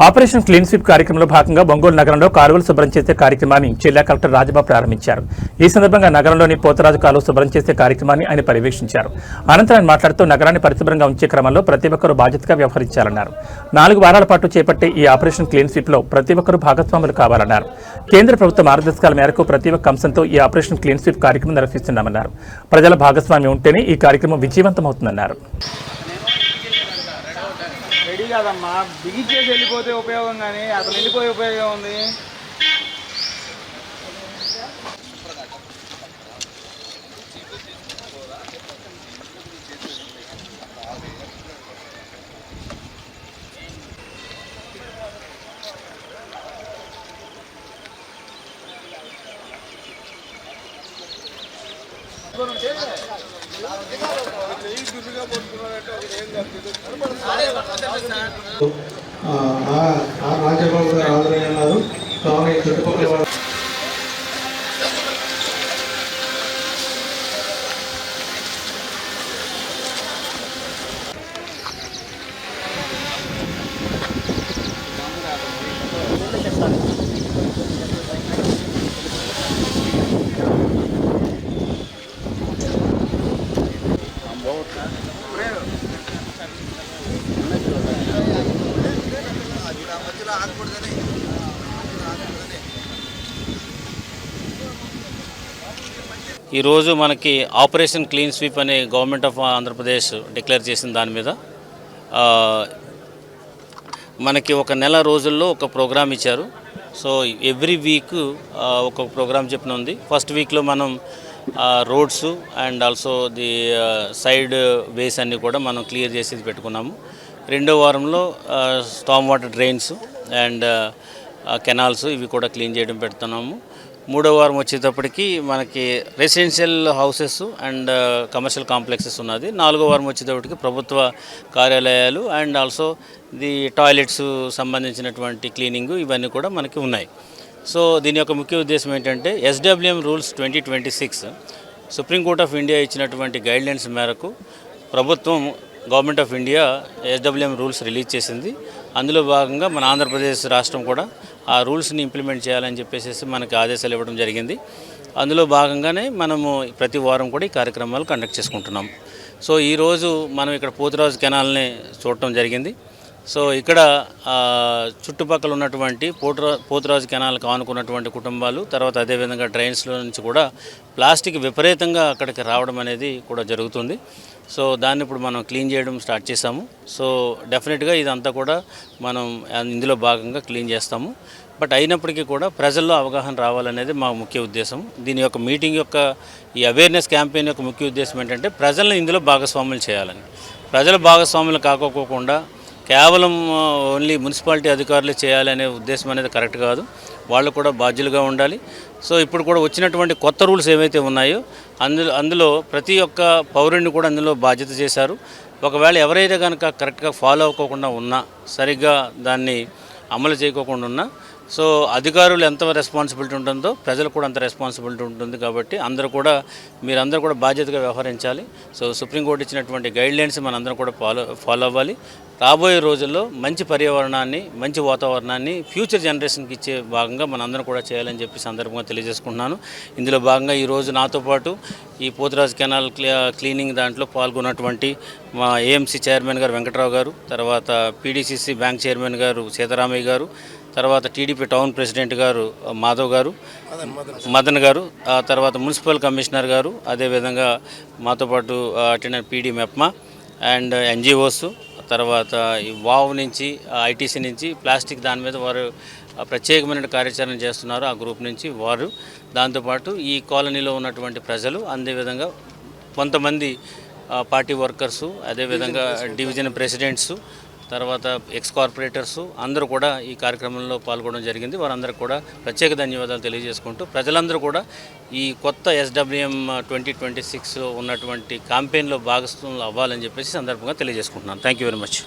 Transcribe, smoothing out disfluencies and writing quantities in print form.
Operation clean sweep కార్యక్రమంలో భాగంగా ఒంగోలు నగరంలో కాలువలు శుభ్రం చేసే కార్యక్రమాన్ని జిల్లా కలెక్టర్ రాజబాబు ప్రారంభించారు. ఈ సందర్భంగా నగరంలోని పోతరాజు కాలువ శుభ్రం చేసే కార్యక్రమాన్ని ఆయన పర్యవేక్షించారు. అనంతరం ఆయన మాట్లాడుతూ నగరాన్ని పరిశుభ్రంగా ఉంచే క్రమంలో ప్రతి ఒక్కరూ బాధ్యతగా వ్యవహరించాలన్నారు. 4 వారాల పాటు చేపట్టే ఈ ఆపరేషన్ క్లీన్ స్వీప్ లో ప్రతి ఒక్కరూ భాగస్వాములు కావాలన్నారు. కేంద్ర ప్రభుత్వ మార్గదర్శకాల మేరకు ప్రతి ఒక్క అంశంతో ఈ ఆపరేషన్ క్లీన్ స్వీప్ కార్యక్రమం నిర్వహిస్తున్నామన్నారు. ప్రజల భాగస్వామ్యం ఉంటేనే ఈ కార్యక్రమం విజయవంతమవుతుందన్నారు. రెడీ కాదమ్మా, బిగించేసి వెళ్ళిపోతే ఉపయోగం, కానీ అతను వెళ్ళిపోయే ఉపయోగం ఉంది. రాజబాబు గారు ఆదరణ చుట్టుపక్కల ఈరోజు మనకి ఆపరేషన్ క్లీన్ స్వీప్ అనే గవర్నమెంట్ ఆఫ్ ఆంధ్రప్రదేశ్ డిక్లేర్ చేసిన దాని మీద మనకి ఒక నెల రోజుల్లో ఒక ప్రోగ్రామ్ ఇచ్చారు. సో ఎవ్రీ వీక్ ఒక ప్రోగ్రామ్ చెప్పిన ఉంది. ఫస్ట్ వీక్లో మనం roads and also the side వేస్ అన్నీ కూడా మనం క్లియర్ చేసేది పెట్టుకున్నాము. రెండో వారంలో storm water drains and canals ఇవి కూడా క్లీన్ చేయడం పెడుతున్నాము. మూడో వారం వచ్చేటప్పటికి మనకి residential houses and commercial complexes ఉన్నది. నాలుగో వారం వచ్చేటప్పటికి ప్రభుత్వ కార్యాలయాలు అండ్ ఆల్సో ది టాయిలెట్స్ సంబంధించినటువంటి క్లీనింగ్ ఇవన్నీ కూడా మనకి ఉన్నాయి. సో దీని యొక్క ముఖ్య ఉద్దేశం ఏంటంటే SWM rules 2026 Supreme Court of India ఇచ్చినటువంటి గైడ్లైన్స్ మేరకు ప్రభుత్వం government of India SWM rules release చేసింది. అందులో భాగంగా మన ఆంధ్రప్రదేశ్ రాష్ట్రం కూడా ఆ రూల్స్ని ఇంప్లిమెంట్ చేయాలని చెప్పేసి మనకి ఆదేశాలు ఇవ్వడం జరిగింది. అందులో భాగంగానే మనము ప్రతి వారం కూడా ఈ కార్యక్రమాలు కండక్ట్ చేసుకుంటున్నాం. సో ఈరోజు మనం ఇక్కడ పోతురాజు కెనాల్ని చూడటం జరిగింది. సో ఇక్కడ చుట్టుపక్కల ఉన్నటువంటి పోతురాజు కెనాల్కి ఆనుకున్నటువంటి కుటుంబాలు, తర్వాత అదేవిధంగా డ్రైన్స్లో నుంచి కూడా ప్లాస్టిక్ విపరీతంగా అక్కడికి రావడం అనేది కూడా జరుగుతుంది. సో దాన్ని ఇప్పుడు మనం క్లీన్ చేయడం స్టార్ట్ చేసాము. సో డెఫినెట్గా ఇదంతా కూడా మనం ఇందులో భాగంగా క్లీన్ చేస్తాము. బట్ అయినప్పటికీ కూడా ప్రజల్లో అవగాహన రావాలనేది మా ముఖ్య ఉద్దేశం. దీని యొక్క మీటింగ్ యొక్క ఈ అవేర్నెస్ క్యాంపెయిన్ యొక్క ముఖ్య ఉద్దేశం ఏంటంటే ప్రజలను ఇందులో భాగస్వాములు చేయాలని. ప్రజల భాగస్వాములు కాకోకుండా కేవలం ఓన్లీ మున్సిపాలిటీ అధికారులే చేయాలనే ఉద్దేశం అనేది కరెక్ట్ కాదు. వాళ్ళు కూడా బాధ్యులుగా ఉండాలి. సో ఇప్పుడు కూడా వచ్చినటువంటి కొత్త రూల్స్ ఏవైతే ఉన్నాయో అందులో ప్రతి ఒక్క పౌరుడిని కూడా అందులో బాధ్యత చేశారు. ఒకవేళ ఎవరైతే కనుక కరెక్ట్గా ఫాలో అవ్వకుండా ఉన్నా, సరిగ్గా దాన్ని అమలు చేయకోకుండా ఉన్నా, సో అధికారులు ఎంత రెస్పాన్సిబిలిటీ ఉంటుందో ప్రజలు కూడా అంత రెస్పాన్సిబిలిటీ ఉంటుంది. కాబట్టి మీరందరూ కూడా బాధ్యతగా వ్యవహరించాలి. సో సుప్రీంకోర్టు ఇచ్చినటువంటి గైడ్లైన్స్ మనందరం కూడా ఫాలో అవ్వాలి. రాబోయే రోజుల్లో మంచి పర్యావరణాన్ని, మంచి వాతావరణాన్ని ఫ్యూచర్ జనరేషన్కి ఇచ్చే భాగంగా మనందరం కూడా చేయాలని చెప్పి సందర్భంగా తెలియజేసుకుంటున్నాను. ఇందులో భాగంగా ఈరోజు నాతో పాటు ఈ పోతురాజు కెనాల్ క్లీనింగ్ దాంట్లో పాల్గొన్నటువంటి మా AMC చైర్మన్ గారు వెంకట్రావు గారు, తర్వాత PDCC బ్యాంక్ చైర్మన్ గారు సీతారామయ్య గారు, తర్వాత TDP టౌన్ ప్రెసిడెంట్ గారు మాధవ్ గారు, మదన్ గారు, తర్వాత మున్సిపల్ కమిషనర్ గారు, అదేవిధంగా మాతో పాటు attender PD MEPMA and NGOs, తర్వాత ఈ వావ్ నుంచి ITC నుంచి ప్లాస్టిక్ దాని మీద వారు ప్రత్యేకమైన కార్యాచరణ చేస్తున్నారు. ఆ గ్రూప్ నుంచి వారు, దాంతోపాటు ఈ కాలనీలో ఉన్నటువంటి ప్రజలు, అదేవిధంగా కొంతమంది పార్టీ వర్కర్సు, అదేవిధంగా డివిజన్ ప్రెసిడెంట్సు, తర్వాత ఎక్స్ కార్పొరేటర్సు అందరూ కూడా ఈ కార్యక్రమంలో పాల్గొనడం జరిగింది. వారందరికీ కూడా ప్రత్యేక ధన్యవాదాలు తెలియజేసుకుంటూ ప్రజలందరూ కూడా ఈ కొత్త SWM 2026 ఉన్నటువంటి క్యాంపెయిన్లో భాగస్వాములు అవ్వాలని చెప్పేసి సందర్భంగా తెలియజేసుకుంటున్నాను. Thank you very much.